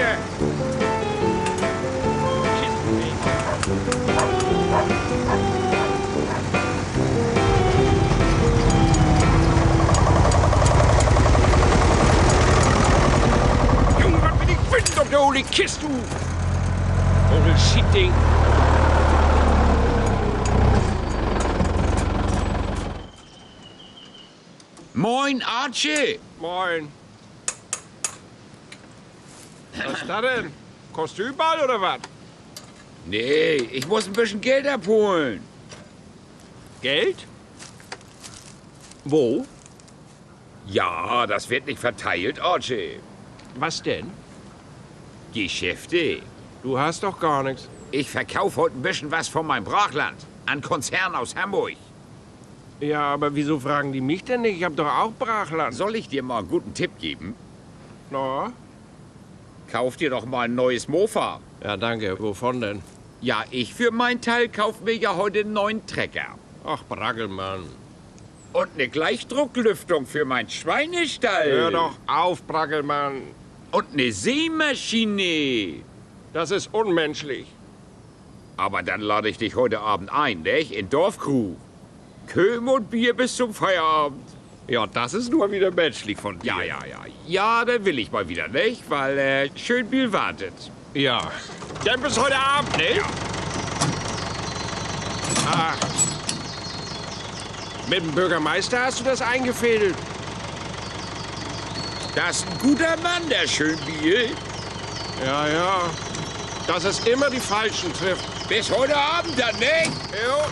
Kiste! Junge, was bin ich wütend auf der hohle Kiste, du! Bullshit-Ding! Moin, Archie! Moin. Was ist das denn? Kostümball oder was? Nee, ich muss ein bisschen Geld abholen. Geld? Wo? Ja, das wird nicht verteilt, Archie. Was denn? Geschäfte. Du hast doch gar nichts. Ich verkaufe heute ein bisschen was von meinem Brachland an Konzern aus Hamburg. Ja, aber wieso fragen die mich denn nicht? Ich hab doch auch Brachland. Soll ich dir mal einen guten Tipp geben? Na? Kauf dir doch mal ein neues Mofa. Ja, danke. Wovon denn? Ja, ich für meinen Teil kauf mir ja heute einen neuen Trecker. Ach, Braggelmann. Und eine Gleichdrucklüftung für meinen Schweinestall. Hör doch auf, Braggelmann. Und eine Sämaschine. Das ist unmenschlich. Aber dann lade ich dich heute Abend ein, nicht? In Dorfkrug. Köhm und Bier bis zum Feierabend. Ja, das ist nur wieder menschlich von dir. Ja. Ja, dann will ich mal wieder, nicht? Weil Schönbiel wartet. Ja. Dann bis heute Abend, ne? Ja. Ach. Mit dem Bürgermeister hast du das eingefädelt? Das ist ein guter Mann, der Schönbiel. Ja. Dass es immer die Falschen trifft. Bis heute Abend dann, nicht? Jo.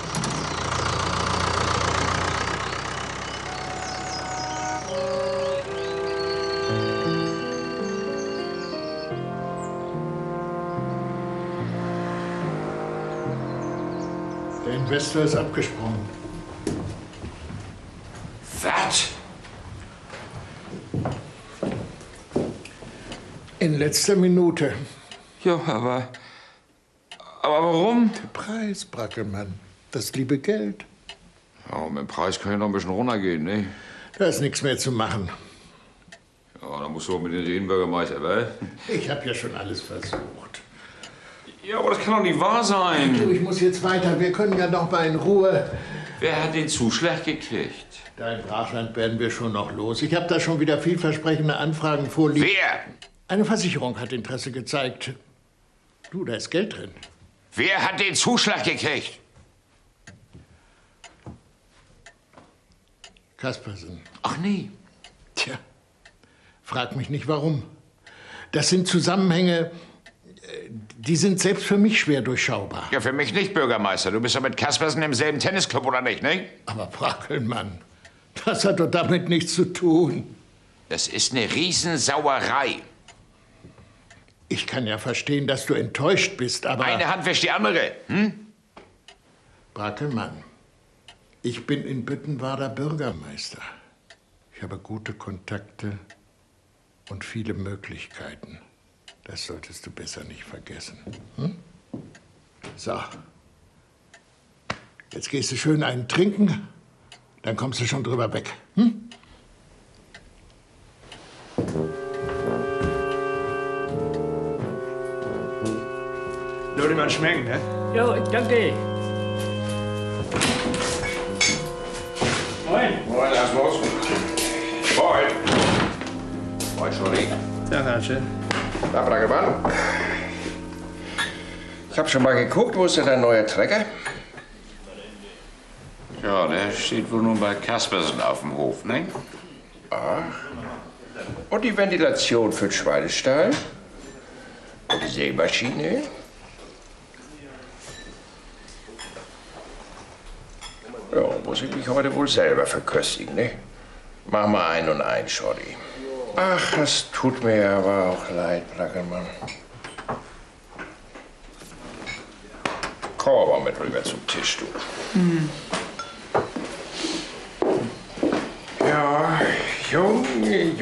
Der Investor ist abgesprungen. Was? In letzter Minute. Ja, aber warum? Der Preis, Brackelmann. Das liebe Geld. Ja, mit dem Preis kann ja noch ein bisschen runtergehen, ne? Da ist nichts mehr zu machen. Ja, dann musst du auch mit den reden, Bürgermeister, wa? Ich habe ja schon alles versucht. Ja, aber das kann doch nicht wahr sein. Du, ich muss jetzt weiter. Wir können ja noch mal in Ruhe. Wer hat den Zuschlag gekriegt? Dein Brachland werden wir schon noch los. Ich habe da schon wieder vielversprechende Anfragen vorliegen. Wer? Eine Versicherung hat Interesse gezeigt. Du, da ist Geld drin. Wer hat den Zuschlag gekriegt? Kaspersen. Ach nee. Tja, frag mich nicht warum. Das sind Zusammenhänge, die sind selbst für mich schwer durchschaubar. Ja, für mich nicht, Bürgermeister. Du bist doch mit Kaspersen im selben Tennisclub, oder nicht, ne? Aber Brackelmann, das hat doch damit nichts zu tun. Das ist eine Riesensauerei. Ich kann ja verstehen, dass du enttäuscht bist, aber... Eine Hand wäscht die andere, hm? Brackelmann, ich bin in Büttenwader Bürgermeister. Ich habe gute Kontakte und viele Möglichkeiten. Das solltest du besser nicht vergessen. Hm? So. Jetzt gehst du schön einen trinken, dann kommst du schon drüber weg. Hm? Würde man schmecken, ne? Jo, danke. Moin. Moin, Herr Los. Moin. Moin, Schori. Ja, Herrsche. Na, Braggemann. Ich hab schon mal geguckt, wo ist denn dein neuer Trecker? Ja, der steht wohl nun bei Kaspersen auf dem Hof, ne? Und die Ventilation für den Schweinestall? Und die Sämaschine? Ja, muss ich mich heute wohl selber verköstigen, ne? Mach mal ein und ein, Schordi. Ach, es tut mir aber auch leid, Brackelmann. Komm aber mit rüber zum Tisch, du. Ja, Junge.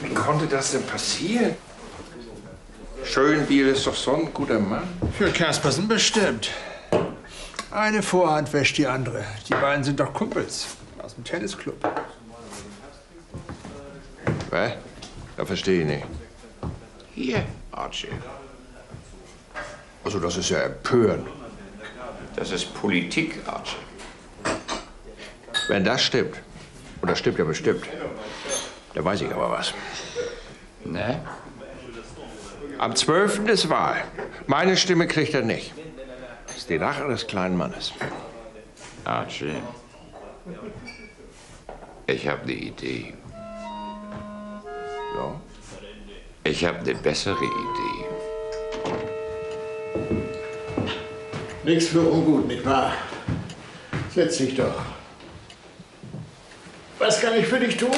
Wie konnte das denn passieren? Schönbiel ist doch so ein guter Mann. Für Kaspersen bestimmt. Eine Vorhand wäscht die andere. Die beiden sind doch Kumpels aus dem Tennisclub. Was? Da verstehe ich nicht. Hier, Archie. Also, das ist ja empörend. Das ist Politik, Archie. Wenn das stimmt, und das stimmt ja bestimmt, dann weiß ich aber was. Ne? Am 12. ist Wahl. Meine Stimme kriegt er nicht. Das ist die Rache des kleinen Mannes. Archie. Ich habe eine Idee. Ja? Ich habe eine bessere Idee. Nichts für ungut, nicht wahr? Setz dich doch. Was kann ich für dich tun?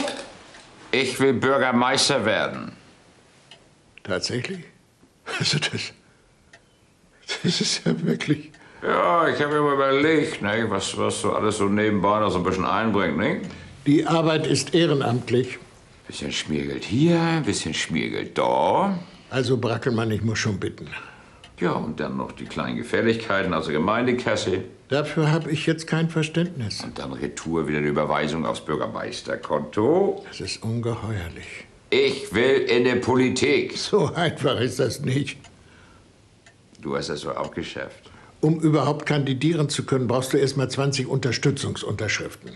Ich will Bürgermeister werden. Tatsächlich? Also das ist ja wirklich... Ja, ich habe mir mal überlegt, ne, was so alles so nebenbei noch so ein bisschen einbringt, ne? Die Arbeit ist ehrenamtlich. Bisschen Schmiergeld hier, bisschen Schmiergeld da. Also Brackelmann, ich muss schon bitten. Ja, und dann noch die kleinen Gefälligkeiten aus der Gemeindekasse. Dafür habe ich jetzt kein Verständnis. Und dann retour wieder eine Überweisung aufs Bürgermeisterkonto. Das ist ungeheuerlich. Ich will in die Politik. So einfach ist das nicht. Du hast das so auch geschafft. Um überhaupt kandidieren zu können, brauchst du erst mal 20 Unterstützungsunterschriften.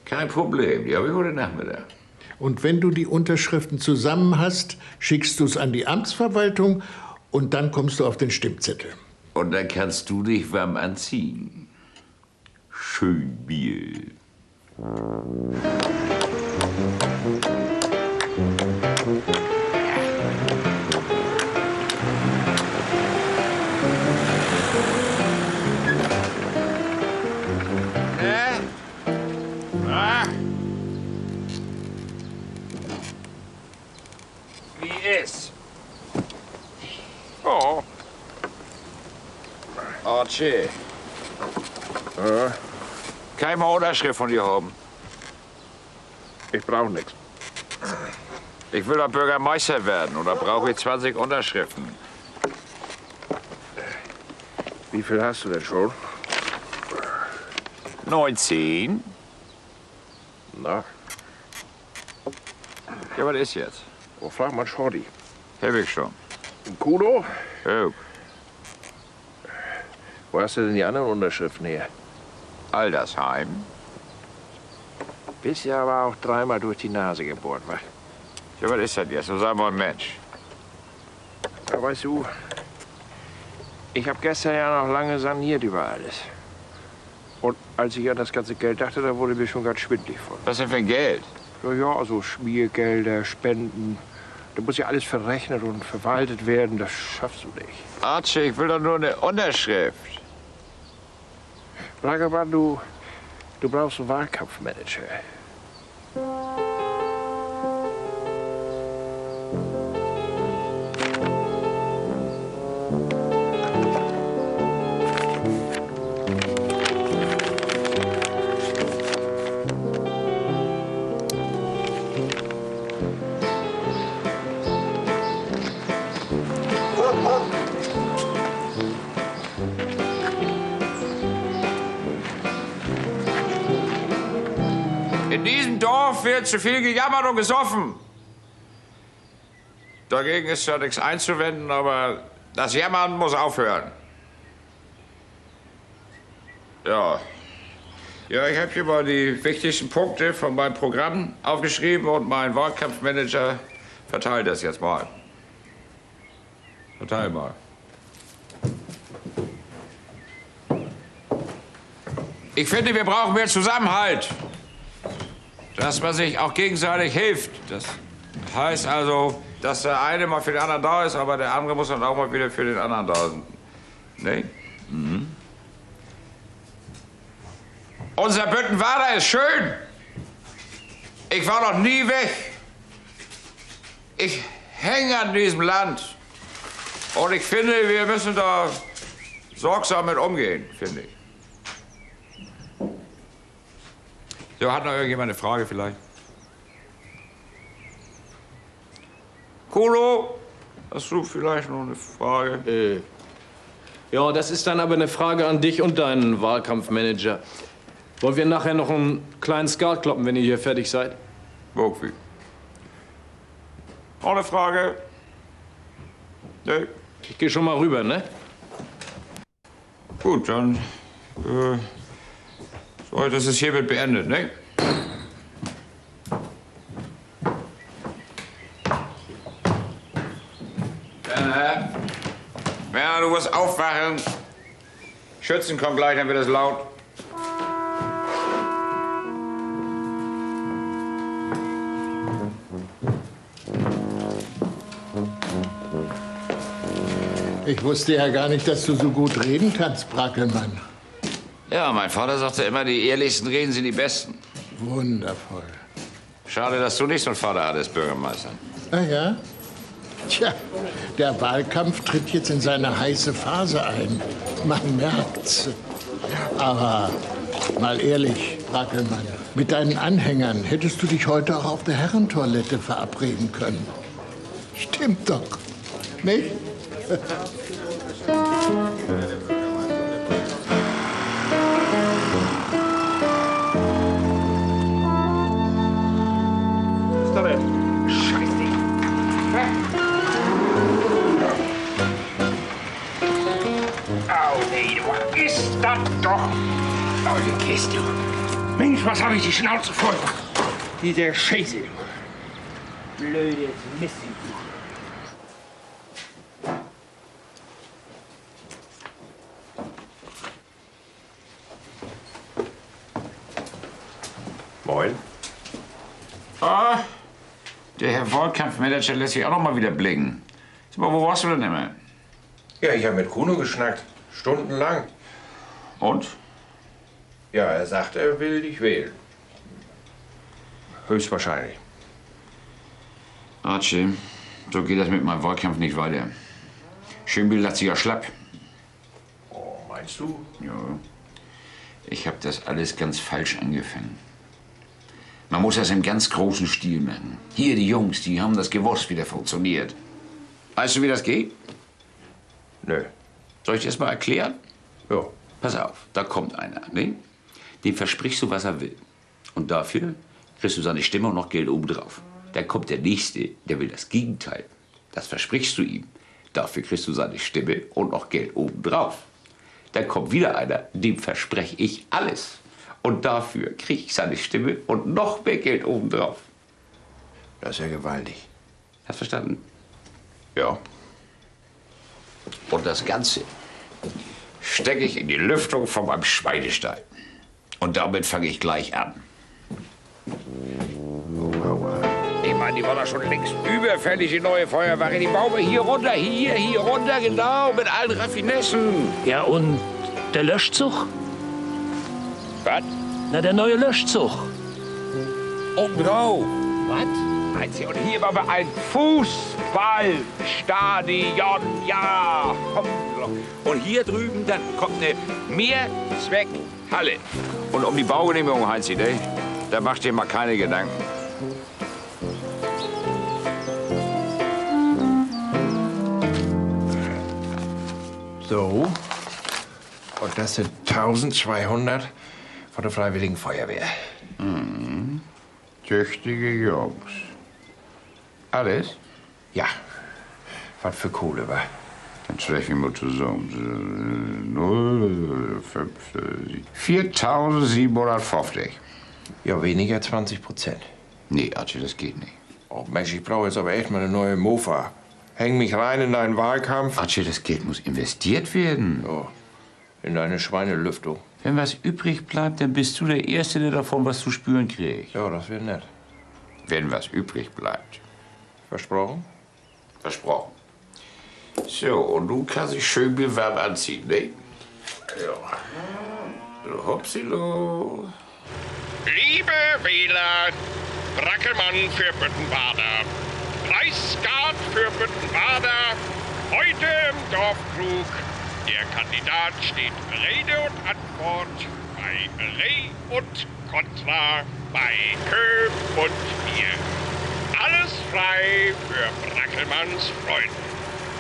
Kein Problem, die habe ich heute Nachmittag. Und wenn du die Unterschriften zusammen hast, schickst du es an die Amtsverwaltung und dann kommst du auf den Stimmzettel. Und dann kannst du dich warm anziehen. Schön Bier. Wie ist? Oh, Archie. Keine Unterschrift von dir haben. ich brauche nichts. Ich will doch Bürgermeister werden und da brauche ich 20 Unterschriften. Wie viel hast du denn schon? 19? Na, Ja, was ist jetzt? wo frag mal Shorty. Hab ich schon. Kudo? Oh, Wo hast du denn die anderen Unterschriften her? Altersheim. Bist ja aber auch dreimal durch die Nase gebohrt, wa? Ja, was ist das jetzt? So sei mal ein Mensch. Ja, weißt du, ich habe gestern ja noch lange saniert über alles. Und als ich an das ganze Geld dachte, da wurde mir schon ganz schwindlig von. Was denn für ein Geld? Ja, also Schmiergelder, Spenden. Da muss ja alles verrechnet und verwaltet werden. Das schaffst du nicht. Archie, ich will doch nur eine Unterschrift. Brackelmann, du brauchst einen Wahlkampfmanager. In diesem Dorf wird zu viel gejammert und gesoffen. Dagegen ist ja nichts einzuwenden, aber das Jammern muss aufhören. Ja. Ja, ich habe hier mal die wichtigsten Punkte von meinem Programm aufgeschrieben und mein Wahlkampfmanager verteilt das jetzt mal. Verteil mal. Ich finde, wir brauchen mehr Zusammenhalt. Dass man sich auch gegenseitig hilft. Das heißt also, dass der eine mal für den anderen da ist, aber der andere muss dann auch mal wieder für den anderen da sein. Ne? Mhm. Unser Büttenwader ist schön. Ich war noch nie weg. Ich hänge an diesem Land. Und ich finde, wir müssen da sorgsam mit umgehen, finde ich. So, hat noch irgendjemand eine Frage vielleicht? Kolo, hast du vielleicht noch eine Frage? Ja, das ist dann aber eine Frage an dich und deinen Wahlkampfmanager. Wollen wir nachher noch einen kleinen Skat kloppen, wenn ihr hier fertig seid? Irgendwie. Ohne Frage. Nee. Ich gehe schon mal rüber, ne? Gut, dann. So, das ist hiermit beendet, ne? Werner, du musst aufwachen. Schützen kommt gleich, dann wird es laut. Ich wusste ja gar nicht, dass du so gut reden kannst, Brackelmann. Ja, mein Vater sagte immer, die ehrlichsten Reden sind die besten. Wundervoll. Schade, dass du nicht so einen Vater hattest, Bürgermeister. Ah ja? Tja, der Wahlkampf tritt jetzt in seine heiße Phase ein. Man merkt's. Aber mal ehrlich, Brackelmann, mit deinen Anhängern hättest du dich heute auch auf der Herrentoilette verabreden können. Stimmt doch, nicht? Ist das doch eure Kiste. Mensch, was habe ich die Schnauze voll? Diese Scheiße. Blödes Mist. Moin. Ah, der Herr Wahlkampfmanager lässt sich auch noch mal wieder blicken. Sag mal, wo warst du denn immer? Ja, ich habe mit Kuno geschnackt. Stundenlang. Und? Ja, er sagt, er will dich wählen. Höchstwahrscheinlich. Archie, so geht das mit meinem Wahlkampf nicht weiter. Schönbiel hat sich ja schlapp. Oh, meinst du? Ja. Ich habe das alles ganz falsch angefangen. Man muss das im ganz großen Stil machen. Hier, die Jungs, die haben das gewusst, wie das funktioniert. Weißt du, wie das geht? Nö. Soll ich dir das mal erklären? Ja. Pass auf, da kommt einer, ne? Dem versprichst du, was er will. Und dafür kriegst du seine Stimme und noch Geld obendrauf. Dann kommt der Nächste, der will das Gegenteil. Das versprichst du ihm. Dafür kriegst du seine Stimme und noch Geld obendrauf. Dann kommt wieder einer, dem verspreche ich alles. Und dafür kriege ich seine Stimme und noch mehr Geld obendrauf. Das ist ja gewaltig. Hast verstanden? Ja. Und das Ganze stecke ich in die Lüftung von meinem Schweinestall. Und damit fange ich gleich an. Ich meine, die war doch schon längst überfällig, die neue Feuerwache. Die bauen wir hier runter, genau, mit allen Raffinessen. Ja, und der Löschzug? Was? Na, der neue Löschzug. Obendrauf. Was? Und hier machen wir ein Fußballstadion, ja. Und hier drüben, dann kommt eine Mehrzweckhalle. Und um die Baugenehmigung, Heinzi, ne? Da macht ihr mal keine Gedanken. So. Und das sind 1200 von der Freiwilligen Feuerwehr. Mhm. Tüchtige Jungs. Alles? Ja. Was für Kohle war. Dann schlecht wie mal zusammen. 0, 5, 4.750. Ja, weniger 20%. Nee, Archie, das geht nicht. Oh Mensch, ich brauche jetzt aber echt mal eine neue Mofa. Häng mich rein in deinen Wahlkampf. Archie, das Geld muss investiert werden. Oh, in deine Schweinelüftung. Wenn was übrig bleibt, dann bist du der Erste, der davon was zu spüren kriegt. Ja, das wäre nett. Wenn was übrig bleibt. Versprochen? Versprochen. So, und du kannst dich schön warm anziehen, ne? Ja. So, hopsilo. Liebe Wähler, Brackelmann für Büttenbader. Preisgard für Büttenbader. Heute im Dorfkrug. Der Kandidat steht Rede und Antwort bei Reh und Kontra, bei Köp und Bier. Alles frei für Brackelmanns Freunde.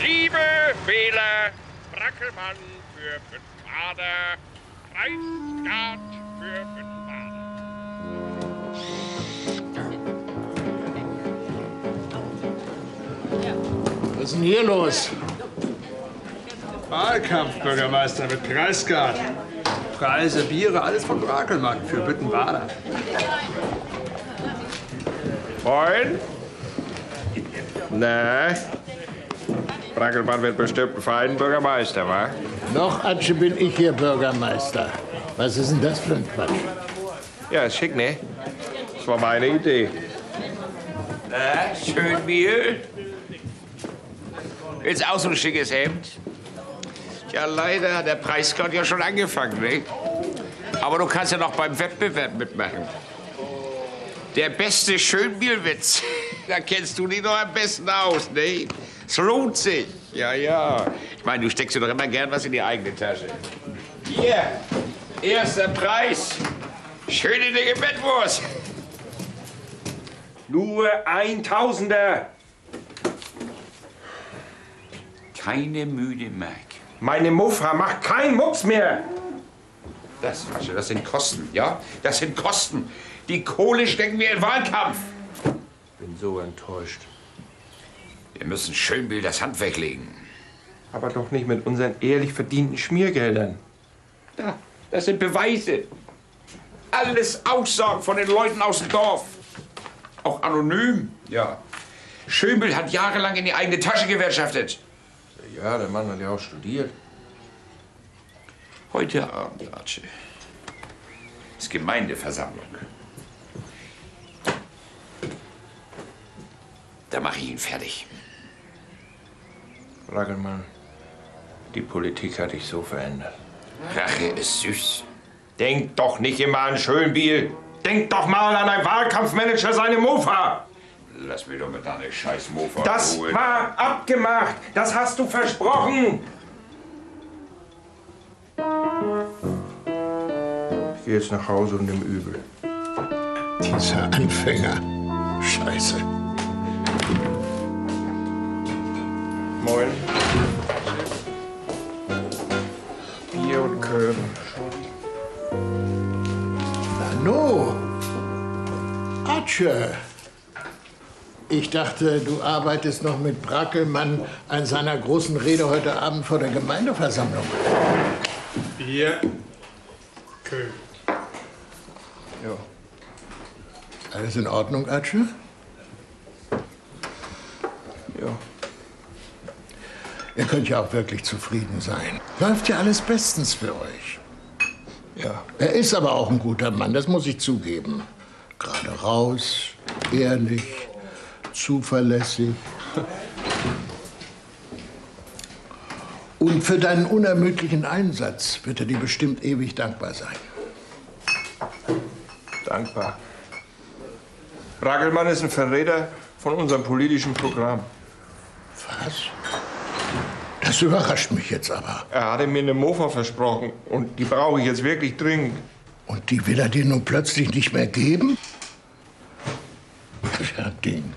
Liebe Wähler, Brackelmann für Büttenbader. Preisgard für Büttenbader. Was ist denn hier los? Wahlkampf, Bürgermeister mit Preisgard. Preise, Biere, alles von Brackelmann für Büttenbader. Moin. Na? Brackelmann wird bestimmt ein feiner Bürgermeister, wa? Noch, Atsche, bin ich hier Bürgermeister. Was ist denn das für ein Quatsch? Ja, ist schick, ne? Das war meine Idee. Na, Schönbiel? Jetzt auch so ein schickes Hemd? Ja, leider hat der Preisgott ja schon angefangen, ne? Aber du kannst ja noch beim Wettbewerb mitmachen. Der beste Schönbielwitz, da kennst du dich doch am besten aus, ne? Es lohnt sich. Ja, ja. Ich meine, du steckst dir doch immer gern was in die eigene Tasche. Hier, erster Preis. Schöne dicke Bettwurst. Nur 1000er. Keine müde Mark. Meine Muffa macht keinen Mucks mehr. Das sind Kosten, ja? Das sind Kosten. Die Kohle stecken wir in Wahlkampf. Bin so enttäuscht. Wir müssen Schönbiel das Handwerk legen. Aber doch nicht mit unseren ehrlich verdienten Schmiergeldern. Ja, das sind Beweise. Alles Aussagen von den Leuten aus dem Dorf. Auch anonym. Ja. Schönbiel hat jahrelang in die eigene Tasche gewirtschaftet. Ja, der Mann hat ja auch studiert. Heute Abend, Archie, ist Gemeindeversammlung. Da mache ich ihn fertig. Brackelmann, die Politik hat dich so verändert. Rache ist süß. Denk doch nicht immer an Schönbiel. Denk doch mal an einen Wahlkampfmanager, seine Mofa. Lass mich doch mit deiner scheiß Mofa Das ruhen. war abgemacht. Das hast du versprochen. Ich gehe jetzt nach Hause und nimm übel. Dieser Anfänger. Scheiße. Moin. Bier und Köben. Nano. Atsche. Ich dachte, du arbeitest noch mit Brackelmann an seiner großen Rede heute Abend vor der Gemeindeversammlung. Bier, Köhl. Ja. Alles in Ordnung, Atsche? Ja. Ihr könnt ja auch wirklich zufrieden sein. Läuft ja alles bestens für euch. Ja. Er ist aber auch ein guter Mann, das muss ich zugeben. Gerade raus, ehrlich, zuverlässig. Und für deinen unermüdlichen Einsatz wird er dir bestimmt ewig dankbar sein. Dankbar. Brackelmann ist ein Verräter von unserem politischen Programm. Was? Das überrascht mich jetzt aber. Er hatte mir eine Mofa versprochen und die brauche ich jetzt wirklich dringend. Und die will er dir nun plötzlich nicht mehr geben? Ja, Ding.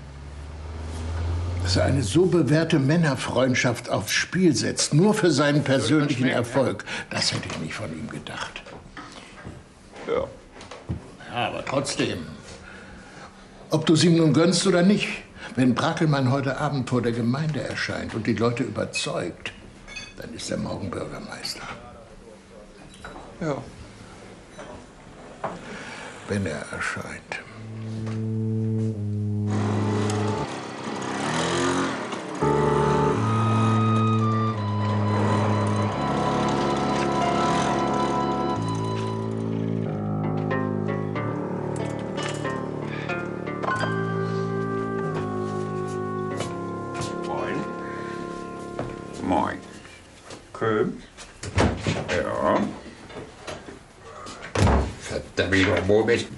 Dass er eine so bewährte Männerfreundschaft aufs Spiel setzt, nur für seinen persönlichen Erfolg, das hätte ich nicht von ihm gedacht. Ja. Ja, aber trotzdem. Ob du es ihm nun gönnst oder nicht, wenn Brackelmann heute Abend vor der Gemeinde erscheint und die Leute überzeugt, dann ist er morgen Bürgermeister. Ja. Wenn er erscheint. Moin. Köhm? Ja. Verdammt nochmal mit.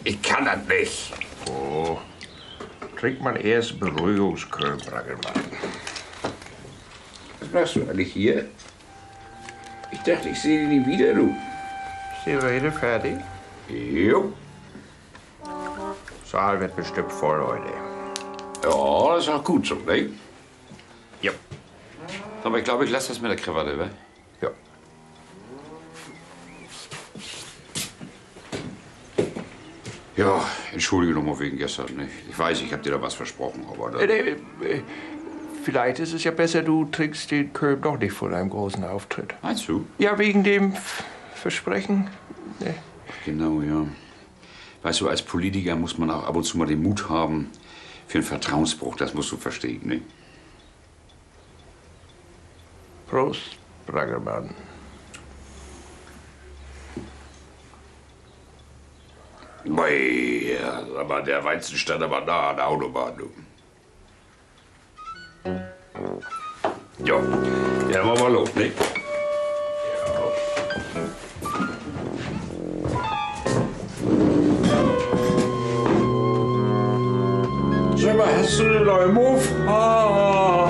Ich kann das nicht. Oh. Trink mal erst Beruhigungsköhm, Brackelmann. Was machst du eigentlich hier? Ich dachte, ich sehe dich nie wieder, du. Ist die Rede fertig? Jo. Saal wird bestimmt voll heute. Ja, das ist auch gut so, ne? Ja. Aber ich glaube, ich lasse das mit der Krawatte, wa? Ja. Ja, entschuldige nochmal wegen gestern. Ne? Ich weiß, ich habe dir da was versprochen, aber... Vielleicht ist es ja besser, du trinkst den Köln doch nicht vor deinem großen Auftritt. Meinst du? Ja, wegen dem Versprechen. Nee. Genau, ja. Weißt du, als Politiker muss man auch ab und zu mal den Mut haben für einen Vertrauensbruch. Das musst du verstehen, ne? Prost, Braggermann. Mei, ja, aber der Weizen stand aber nah an der Autobahn, du. Ja, ja, wollen wir los, ne? Sag mal, hast du einen neuen Move? Ah.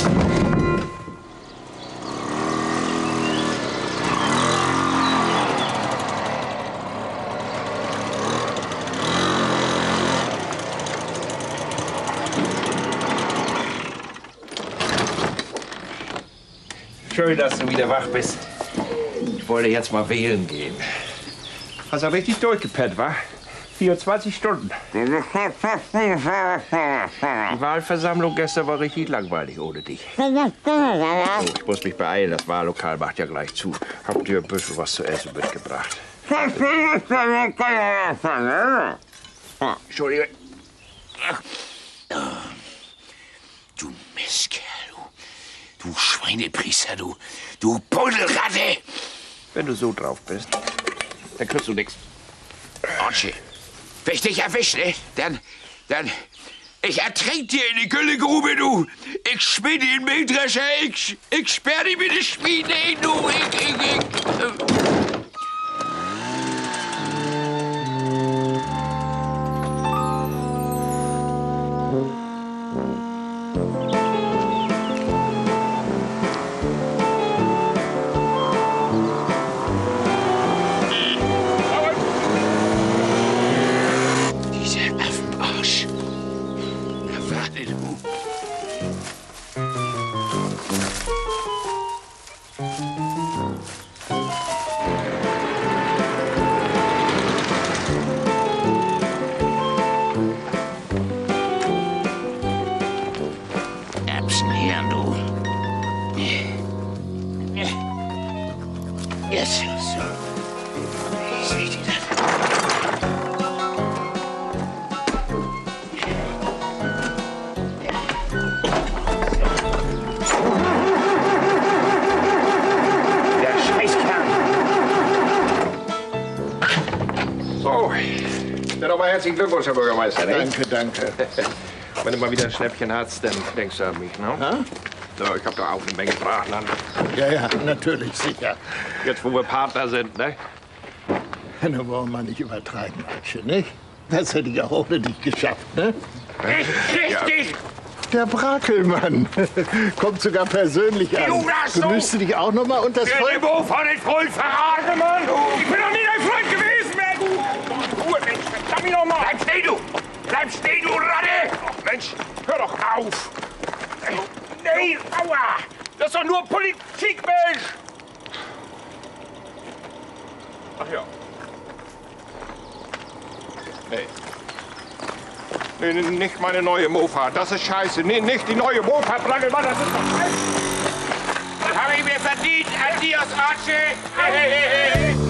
Schön, dass du wieder wach bist. Ich wollte jetzt mal wählen gehen. Hast du richtig durchgepennt, wa? 24 Stunden. Die Wahlversammlung gestern war richtig langweilig ohne dich. Oh, ich muss mich beeilen, das Wahllokal macht ja gleich zu. Hab dir ein bisschen was zu essen mitgebracht. Entschuldige. Du Mistkerl, du Schweinepriester, du Buddelratte! Wenn du so drauf bist, dann kriegst du nichts. Archie, wenn ich dich erwische, ne, dann, ich ertränk dir in die Güllegrube, du! Ich schmied den Mähdrescher, ich sperr dich mit den Schmieden hin, du! Erbsenhirn, du. Jetzt. So. Seht ihr das? Der Scheißkerl. So, dann nochmal herzlichen Glückwunsch, Herr Bürgermeister. Danke, danke. Wenn du mal wieder ein Schnäppchen hast, dann denkst du an mich, ne? Ha? So, ich hab da auch eine Menge Brachland. Ja, natürlich, sicher. Jetzt, wo wir Partner sind, ne? Dann wollen wir nicht übertreiben, Archie, nicht? Das hätte ich auch ohne dich geschafft, ne? Richtig! Der Brackelmann kommt sogar persönlich an. Du müsstest dich auch noch mal unter das Volk... Wo von den Freund verraten, Mann! Ich bin doch nie dein Freund gewesen, mehr, du! Ruhe, Mensch, verdammt mich noch mal! Bleib stehen, du! Bleib stehen, du Ratte! Ach, Mensch, hör doch auf! Nee, aua! Das ist doch nur Politik, Mensch! Ach ja. Nee, nicht meine neue Mofa. Das ist scheiße. Nee, nicht die neue Mofa, Braggelmann, das ist doch scheiße. Das habe ich mir verdient. Adios, Archie! Hey, hey, hey, hey.